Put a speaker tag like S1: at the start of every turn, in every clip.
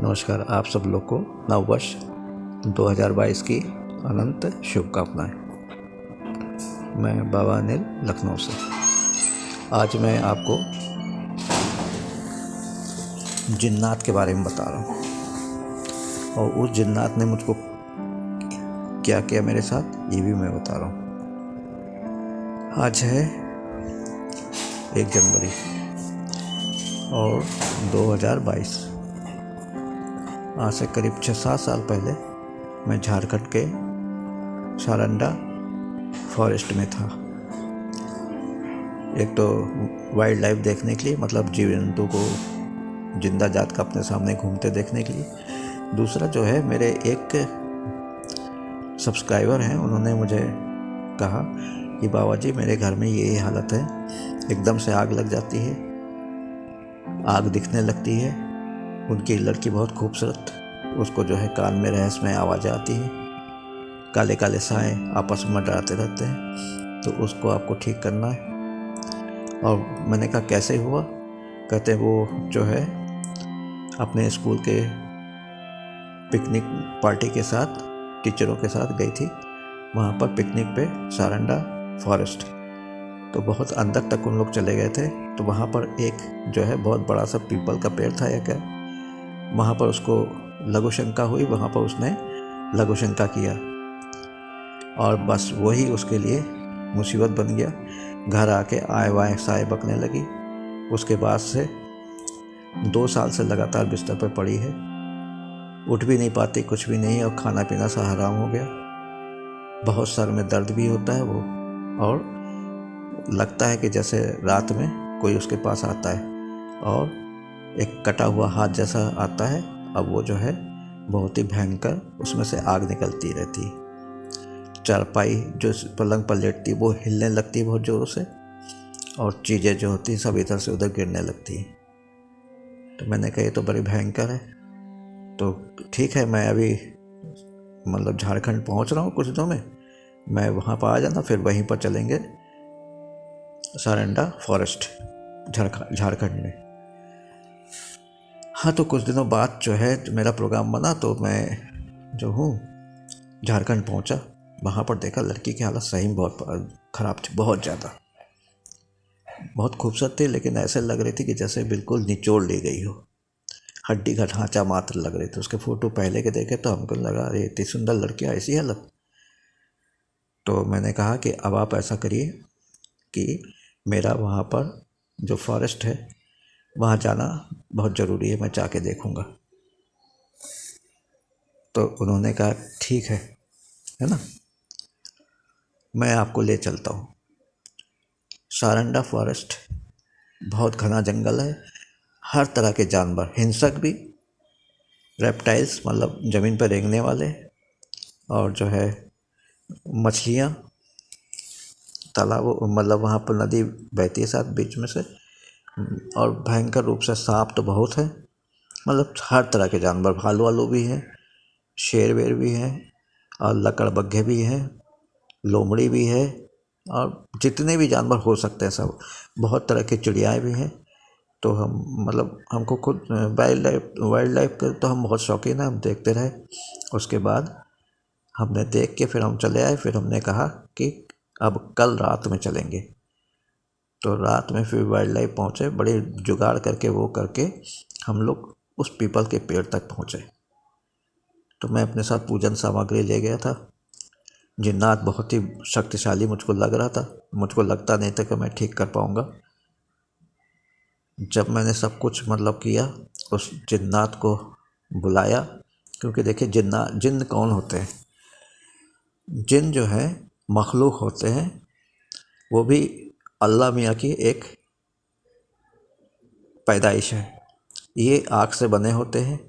S1: नमस्कार। आप सब लोग को नववर्ष 2022 की अनंत शुभकामनाएं। मैं बाबा अनिल लखनऊ से। आज मैं आपको जिन्नात के बारे में बता रहा हूँ और उस जिन्नात ने मुझको क्या किया मेरे साथ ये भी मैं बता रहा हूँ। आज है 1 जनवरी और 2022। आज से करीब 6-7 साल पहले मैं झारखंड के सारंडा फॉरेस्ट में था। एक तो वाइल्ड लाइफ देखने के लिए, मतलब जीव जंतु को जिंदा जात का अपने सामने घूमते देखने के लिए। दूसरा जो है, मेरे एक सब्सक्राइबर हैं, उन्होंने मुझे कहा कि बाबा जी मेरे घर में ये हालत है, एकदम से आग लग जाती है, आग दिखने लगती है। उनकी लड़की बहुत खूबसूरत, उसको जो है कान में रहस्यमय आवाज़ें आती हैं, काले काले साए आपस में डराते रहते हैं, तो उसको आपको ठीक करना है। और मैंने कहा कैसे हुआ? कहते वो जो है अपने स्कूल के पिकनिक पार्टी के साथ, टीचरों के साथ गई थी वहाँ पर पिकनिक पे सारंडा फॉरेस्ट। तो बहुत अंदर तक उन लोग चले गए थे। तो वहाँ पर एक जो है बहुत बड़ा सा पीपल का पेड़ था या क्या, वहाँ पर उसको लघु शंका हुई, वहाँ पर उसने लघु शंका किया और बस वही उसके लिए मुसीबत बन गया। घर आके आए वाए साए बकने लगी। उसके बाद से 2 साल से लगातार बिस्तर पर पड़ी है, उठ भी नहीं पाती, कुछ भी नहीं, और खाना पीना सा हराम हो गया। बहुत सर में दर्द भी होता है वो, और लगता है कि जैसे रात में कोई उसके पास आता है और एक कटा हुआ हाथ जैसा आता है। अब वो जो है बहुत ही भयंकर, उसमें से आग निकलती रहती है। चारपाई जो पलंग पर लेटती वो हिलने लगती बहुत ज़ोरों से, और चीज़ें जो होती सब इधर से उधर गिरने लगती हैं। तो मैंने कहा ये तो बड़ी भयंकर है। तो ठीक है, मैं अभी मतलब झारखंड पहुंच रहा हूँ कुछ दिनों में, मैं वहाँ पर आ जाना, फिर वहीं पर चलेंगे सारंडा फॉरेस्ट झारखंड में। हाँ, तो कुछ दिनों बाद जो है मेरा प्रोग्राम बना, तो मैं जो हूँ झारखंड पहुँचा। वहाँ पर देखा लड़की की हालत सही में बहुत ख़राब थी, बहुत ज़्यादा। बहुत खूबसूरत थी, लेकिन ऐसे लग रही थी कि जैसे बिल्कुल निचोड़ ली गई हो, हड्डी का ढांचा मात्र लग रही थी। उसके फ़ोटो पहले के देखे तो हमको लगा अरे इतनी सुंदर लड़की, ऐसी हालत। तो मैंने कहा कि अब आप ऐसा करिए कि मेरा वहाँ पर जो फॉरेस्ट है वहाँ जाना बहुत ज़रूरी है, मैं जाके देखूँगा। तो उन्होंने कहा ठीक है ना, मैं आपको ले चलता हूँ। सारंडा फॉरेस्ट बहुत घना जंगल है, हर तरह के जानवर, हिंसक भी, रेप्टाइल्स मतलब ज़मीन पर रेंगने वाले, और जो है मछलियाँ, तालाब मतलब वहाँ पर नदी बहती है साथ बीच में से, और भयंकर रूप से सांप तो बहुत है। मतलब हर तरह के जानवर, भालू वालू भी हैं, शेर वेर भी हैं, और लकड़बग्घे भी हैं, लोमड़ी भी है, और जितने भी जानवर हो सकते हैं सब, बहुत तरह की चिड़ियाएँ भी हैं। तो हम मतलब हमको खुद वाइल्ड लाइफ के तो हम बहुत शौकीन हैं, हम देखते रहे। उसके बाद हमने देख के फिर हम चले आए। फिर हमने कहा कि अब कल रात में चलेंगे। तो रात में फिर वाइल्ड लाइफ पहुँचे, बड़े जुगाड़ करके वो करके हम लोग उस पीपल के पेड़ तक पहुँचे। तो मैं अपने साथ पूजन सामग्री ले गया था। जिन्नात बहुत ही शक्तिशाली मुझको लग रहा था, मुझको लगता नहीं था कि मैं ठीक कर पाऊँगा। जब मैंने सब कुछ मतलब किया, उस जिन्नात को बुलाया, क्योंकि देखिए जिन्न कौन होते हैं? जिन्न जो है मखलूक होते हैं, वो भी अल्लाह मियाँ की एक पैदाइश है। ये आग से बने होते हैं।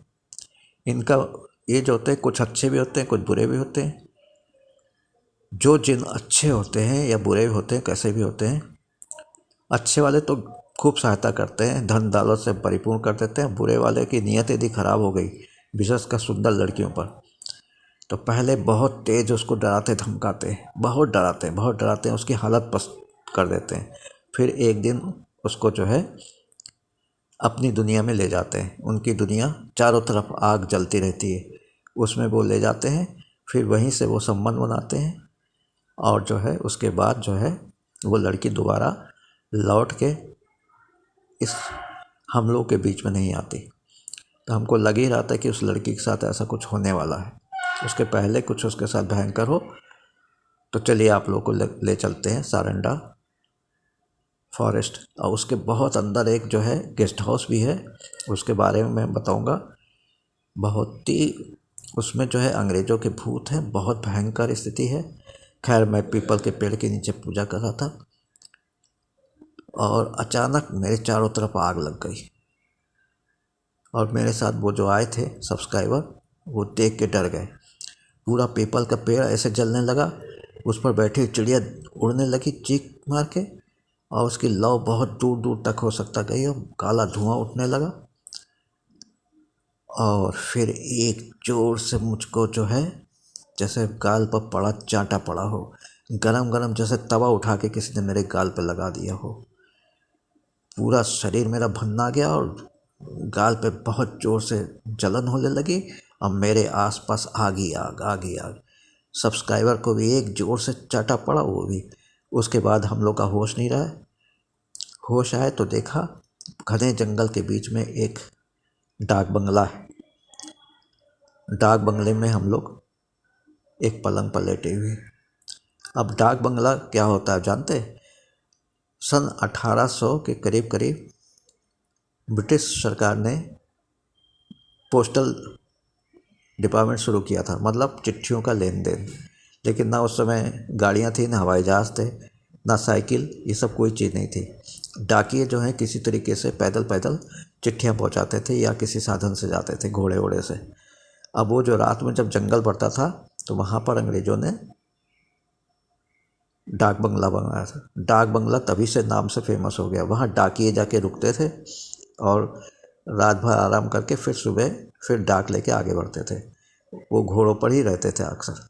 S1: इनका ये जो होते हैं, कुछ अच्छे भी होते हैं, कुछ बुरे भी होते हैं। जो जिन्न अच्छे होते हैं या बुरे भी होते हैं, कैसे भी होते हैं, अच्छे वाले तो खूब सहायता करते हैं, धन दौलत से परिपूर्ण कर देते हैं। बुरे वाले की नीयत यदि खराब हो गई, विशेषकर सुंदर लड़कियों पर, तो पहले बहुत तेज उसको डराते धमकाते, बहुत डराते हैं, उसकी हालत पस्त कर देते हैं। फिर एक दिन उसको जो है अपनी दुनिया में ले जाते हैं। उनकी दुनिया चारों तरफ आग जलती रहती है, उसमें वो ले जाते हैं। फिर वहीं से वो संबंध बनाते हैं और जो है उसके बाद जो है वो लड़की दोबारा लौट के इस हम लोग के बीच में नहीं आती। तो हमको लग ही रहा था कि उस लड़की के साथ ऐसा कुछ होने वाला है, उसके पहले कुछ उसके साथ भयंकर हो। तो चलिए आप लोग को ले चलते हैं सारंडा फॉरेस्ट, और उसके बहुत अंदर एक जो है गेस्ट हाउस भी है, उसके बारे में मैं बताऊंगा। बहुत ही उसमें जो है अंग्रेज़ों के भूत हैं, बहुत भयंकर स्थिति है। खैर मैं पीपल के पेड़ के नीचे पूजा कर रहा था और अचानक मेरे चारों तरफ आग लग गई और मेरे साथ वो जो आए थे सब्सक्राइबर, वो देख के डर गए। पूरा पीपल का पेड़ ऐसे जलने लगा, उस पर बैठी चिड़िया उड़ने लगी चीख मार के, और उसकी लौ बहुत दूर दूर तक हो सकता गई और काला धुआं उठने लगा। और फिर एक जोर से मुझको जो है जैसे गाल पर पड़ा चांटा पड़ा हो, गरम गरम जैसे तवा उठा के किसी ने मेरे गाल पे लगा दिया हो। पूरा शरीर मेरा भन्ना गया और गाल पे बहुत ज़ोर से जलन होने लगी और मेरे आसपास आग ही आग, आग ही आग। सब्सक्राइबर को भी एक ज़ोर से चाटा पड़ा, वो भी। उसके बाद हम लोग का होश नहीं रहा। होश आए तो देखा घने जंगल के बीच में एक डाक बंगला है। डाक बंगले में हम लोग एक पलंग पर लेटे हुए। अब डाक बंगला क्या होता है जानते? सन 1800 के करीब करीब ब्रिटिश सरकार ने पोस्टल डिपार्टमेंट शुरू किया था, मतलब चिट्ठियों का लेन देन। लेकिन ना उस समय गाड़ियाँ थी, ना हवाई जहाज़ थे, ना साइकिल, ये सब कोई चीज़ नहीं थी। डाकिये जो हैं किसी तरीके से पैदल पैदल चिट्ठियाँ पहुँचाते थे या किसी साधन से जाते थे, घोड़े वोड़े से। अब वो जो रात में जब जंगल पड़ता था तो वहाँ पर अंग्रेज़ों ने डाक बंगला बनवाया था। डाक बंगला तभी से नाम से फेमस हो गया। वहाँ डाकिये जाके रुकते थे और रात भर आराम करके फिर सुबह फिर डाक लेके आगे बढ़ते थे। वो घोड़ों पर ही रहते थे अक्सर।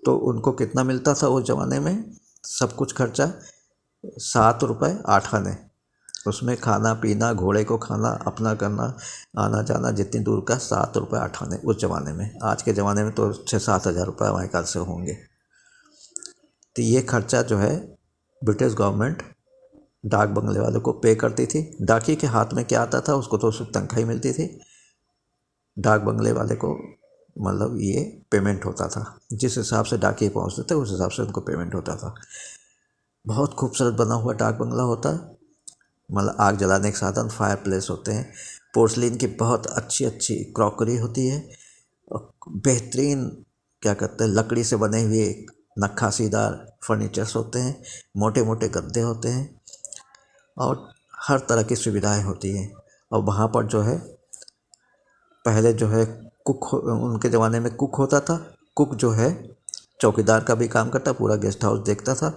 S1: तो उनको कितना मिलता था उस ज़माने में? सब कुछ खर्चा 7 रुपये 8 आने, उसमें खाना पीना, घोड़े को खाना, अपना करना, आना जाना जितनी दूर का 7 रुपये 8 आने उस ज़माने में। आज के ज़माने में तो 6-7 हज़ार रुपये हमारे ख्याल से होंगे। तो ये खर्चा जो है ब्रिटिश गवर्नमेंट डाक बंगले वालों को पे करती थी। डाकिये के हाथ में क्या आता था, उसको तो सिर्फ तनख्वाही मिलती थी। डाक बंगले वाले को मतलब ये पेमेंट होता था, जिस हिसाब से डाकिये पहुँचते थे उस हिसाब से उनको पेमेंट होता था। बहुत खूबसूरत बना हुआ डाक बंगला होता है, मतलब आग जलाने के साधन, फायर प्लेस होते हैं, पोर्सलिन की बहुत अच्छी अच्छी क्रॉकरी होती है, और बेहतरीन क्या कहते हैं लकड़ी से बने हुए नक्काशीदार फर्नीचर्स होते हैं, मोटे मोटे गद्दे होते हैं और हर तरह की सुविधाएं होती हैं। और वहाँ पर जो है पहले जो है कुक, उनके ज़माने में कुक होता था। कुक जो है चौकीदार का भी काम करता, पूरा गेस्ट हाउस देखता था,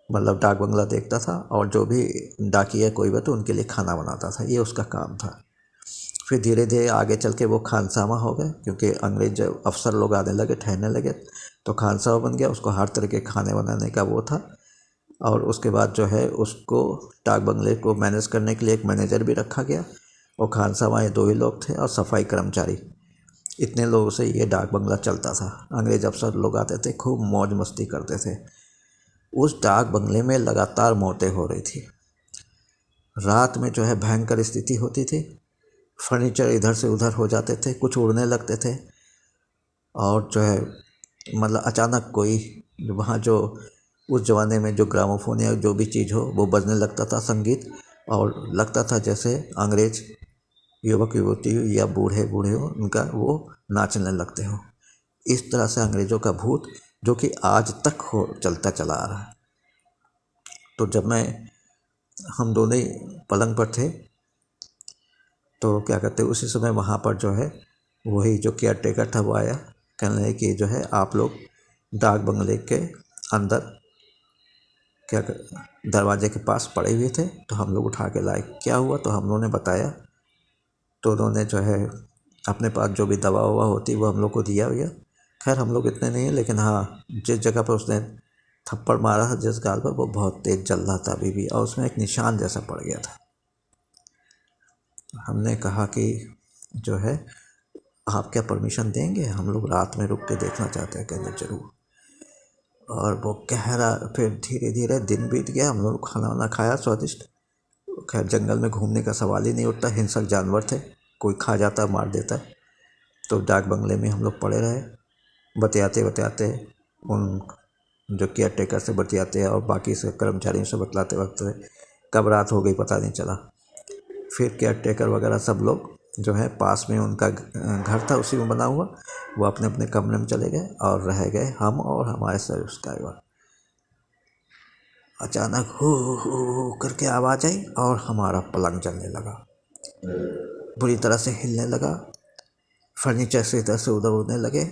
S1: मतलब डाक बंगला देखता था, और जो भी डाकिया कोई भी तो उनके लिए खाना बनाता था, ये उसका काम था। फिर धीरे धीरे आगे चल के वो खानसामा हो गए, क्योंकि अंग्रेज अफसर लोग आने लगे, ठहरने लगे, तो खानसामा बन गया। उसको हर तरह के खाने बनाने का वो था। और उसके बाद जो है उसको डाक बंगले को मैनेज करने के लिए एक मैनेजर भी रखा गया, और खानसामा ये 2 ही लोग थे और सफाई कर्मचारी। इतने लोगों से ये डाक बंगला चलता था। अंग्रेज अफसर लोग आते थे, खूब मौज मस्ती करते थे। उस डाक बंगले में लगातार मौतें हो रही थी। रात में जो है भयंकर स्थिति होती थी, फर्नीचर इधर से उधर हो जाते थे, कुछ उड़ने लगते थे, और जो है मतलब अचानक कोई वहाँ जो उस ज़माने में जो ग्रामोफोन या जो भी चीज़ हो वो बजने लगता था, संगीत, और लगता था जैसे अंग्रेज युवक युवती या बूढ़े बूढ़े हो, उनका वो नाचने लगते हो। इस तरह से अंग्रेज़ों का भूत जो कि आज तक हो चलता चला आ रहा है। तो जब हम दोनों ही पलंग पर थे तो क्या कहते उसी समय वहाँ पर जो है वही जो केयर टेकर था वो आया, कहने लगे कि जो है आप लोग डाक बंगले के अंदर क्या दरवाजे के पास पड़े हुए थे, तो हम लोग उठा के लाए। क्या हुआ तो हम लोगों ने बताया, तो उन्होंने जो है अपने पास जो भी दवा ववा होती वो हम लोग को दिया हुआ। खैर हम लोग इतने नहीं, लेकिन हाँ जिस जगह पर उसने थप्पड़ मारा था जिस गाल पर, वो बहुत तेज़ जल रहा था अभी भी, और उसमें एक निशान जैसा पड़ गया था। हमने कहा कि जो है आप क्या परमिशन देंगे, हम लोग रात में रुक के देखना चाहते हैं। कहने जरूर। और वो कह रहा, फिर धीरे धीरे दिन बीत गया, हम लोग खाना वाना खाया स्वादिष्ट। खैर जंगल में घूमने का सवाल ही नहीं उठता, हिंसक जानवर थे, कोई खा जाता मार देता। तो डाक बंगले में हम लोग पड़े रहे, बतियाते बतियाते उन जो केयर टेकर से बतियाते और बाकी से कर्मचारियों से बतलाते वक्त कब रात हो गई पता नहीं चला। फिर केयर टेकर वगैरह सब लोग जो है, पास में उनका घर था उसी में बना हुआ, वो अपने अपने कमरे में चले गए और रह गए हम और हमारे सब्सक्राइबर। अचानक हो करके आवाज़ आई और हमारा पलंग जलने लगा, बुरी तरह से हिलने लगा, फर्नीचर से इधर से उधर उड़ने लगे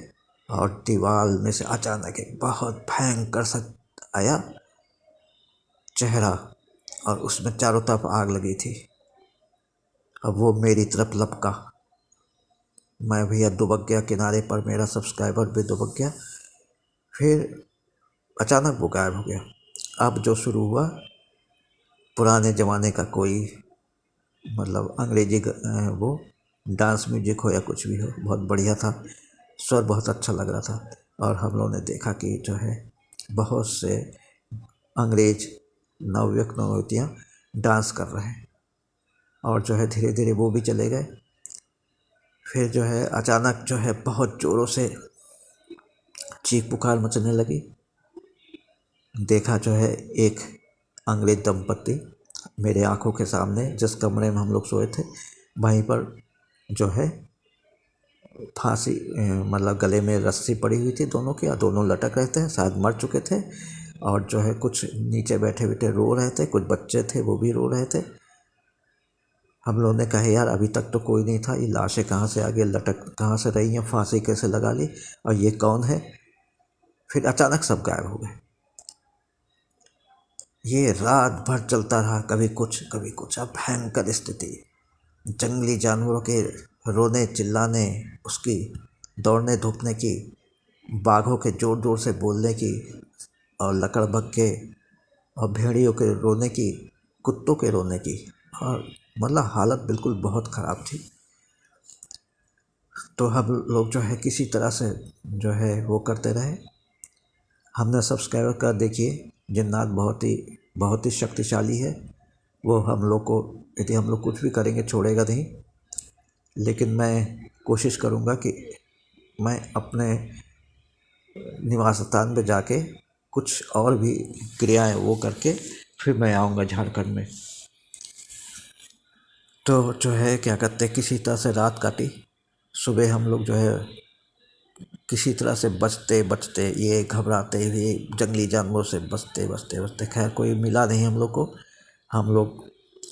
S1: और दीवार में से अचानक एक बहुत भयंकर सा आया चेहरा और उसमें चारों तरफ आग लगी थी। अब वो मेरी तरफ लपका, मैं भैया दुबक गया किनारे पर, मेरा सब्सक्राइबर भी दुबक गया। फिर अचानक वो गायब हो गया। अब जो शुरू हुआ, पुराने ज़माने का कोई मतलब अंग्रेजी वो डांस म्यूजिक हो या कुछ भी हो, बहुत बढ़िया था, स्वर बहुत अच्छा लग रहा था। और हम लोगों ने देखा कि जो है बहुत से अंग्रेज नवयुवक नवयुवतियाँ डांस कर रहे हैं और जो है धीरे धीरे वो भी चले गए। फिर जो है अचानक जो है बहुत ज़ोरों से चीख पुकार मचने लगी। देखा जो है एक अंग्रेज दंपत्ति मेरे आंखों के सामने, जिस कमरे में हम लोग सोए थे वहीं पर जो है फांसी मतलब गले में रस्सी पड़ी हुई थी दोनों की, और दोनों लटक रहे थे, शायद मर चुके थे। और जो है कुछ नीचे बैठे बैठे रो रहे थे, कुछ बच्चे थे वो भी रो रहे थे। हम लोगों ने कहा यार अभी तक तो कोई नहीं था, ये लाशें कहाँ से आगे लटक कहाँ से रही हैं, फांसी कैसे लगा ली और ये कौन है। फिर अचानक सब गायब हो गए। ये रात भर चलता रहा, कभी कुछ। अब भयंकर स्थिति, जंगली जानवरों के रोने चिल्लाने, उसकी दौड़ने धूपने की, बाघों के जोर जोर से बोलने की, और लकड़बग के और भेड़ियों के रोने की, कुत्तों के रोने की, और मतलब हालत बिल्कुल बहुत ख़राब थी। तो हम लोग जो है किसी तरह से जो है वो करते रहे। हमने सब्सक्राइबर का, देखिए जिन्नात बहुत ही शक्तिशाली है, वो हम लोग को यदि हम लोग कुछ भी करेंगे छोड़ेगा नहीं। लेकिन मैं कोशिश करूँगा कि मैं अपने निवास स्थान पे जाके कुछ और भी क्रियाएं वो करके फिर मैं आऊँगा झारखंड में। तो जो है क्या कहते हैं, किसी तरह से रात काटी। सुबह हम लोग जो है किसी तरह से बचते बचते, ये घबराते हुए जंगली जानवरों से बचते खैर कोई मिला नहीं हम लोग को। हम लोग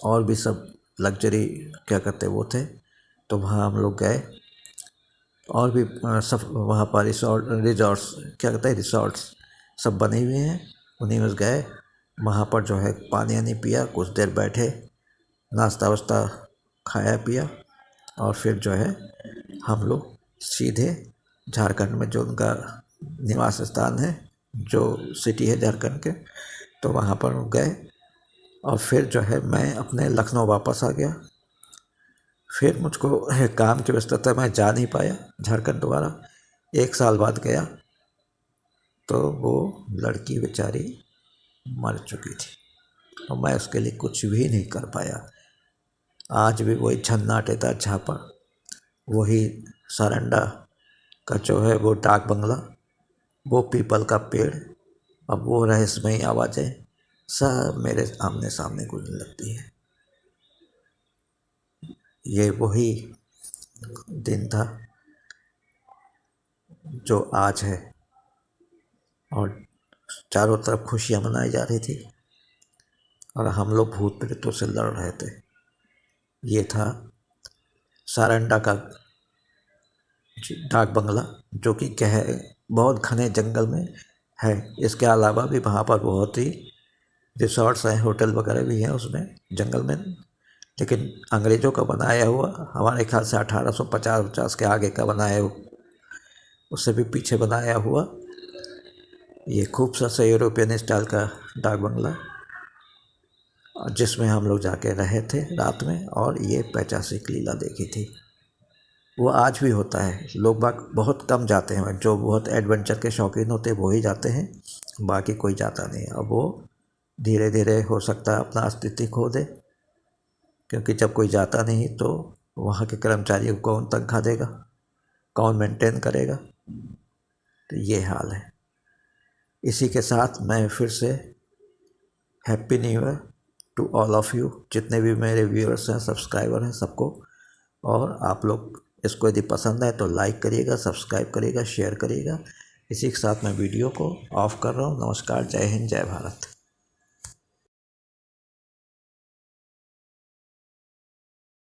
S1: और भी सब लग्जरी क्या कहते वो थे, तो वहाँ हम लोग गए और भी सब वहाँ पर रिजॉर्ट्स क्या कहते हैं, रिसॉर्ट्स सब बने हुए हैं, उन्हीं में गए। वहाँ पर जो है पानी वानी पिया, कुछ देर बैठे, नाश्ता वास्ता खाया पिया, और फिर जो है हम लोग सीधे झारखंड में जो उनका निवास स्थान है, जो सिटी है झारखंड के, तो वहाँ पर गए। और फिर जो है मैं अपने लखनऊ वापस आ गया। फिर मुझको काम की व्यस्तता मैं जा नहीं पाया झारखंड दोबारा। 1 साल बाद गया तो वो लड़की बेचारी मर चुकी थी और मैं उसके लिए कुछ भी नहीं कर पाया। आज भी वही झन्नाटेदार झापा, वही सारंडा का जो है वो डाक बंगला, वो पीपल का पेड़, अब वो रहस्यमयी आवाज़ें सब मेरे आमने सामने गूंजने लगती है। ये वही दिन था जो आज है, और चारों तरफ खुशियाँ मनाई जा रही थी और हम लोग भूत प्रेतों से लड़ रहे थे। ये था सारंडा का डाक बंगला, जो कि बहुत घने जंगल में है। इसके अलावा भी वहाँ पर बहुत ही रिसॉर्ट्स हैं, होटल वगैरह भी हैं उसमें जंगल में, लेकिन अंग्रेज़ों का बनाया हुआ, हमारे ख्याल से 1850 के आगे का बनाया हुआ, उससे भी पीछे बनाया हुआ ये खूबसूरत सा यूरोपियन स्टाइल का डाक बंगला। जिसमें हम लोग जाके रहे थे रात में, और ये पैचासिक लीला देखी थी। वो आज भी होता है, लोग बाग बहुत कम जाते हैं, जो बहुत एडवेंचर के शौकीन होते हैं वो ही जाते हैं, बाकी कोई जाता नहीं। अब वो धीरे धीरे हो सकता है अपना अस्तित्व खो दे, क्योंकि जब कोई जाता नहीं तो वहाँ के कर्मचारियों को कौन तनख्वाह देगा, कौन मेंटेन करेगा। तो ये हाल है। इसी के साथ मैं फिर से happy new year to all of you, जितने भी मेरे व्यूअर्स हैं, सब्सक्राइबर हैं, सबको। और आप लोग इसको यदि पसंद आए तो लाइक करिएगा, सब्सक्राइब करिएगा, शेयर करिएगा। इसी के साथ मैं वीडियो को ऑफ कर रहा हूँ। नमस्कार, जय हिंद, जय भारत।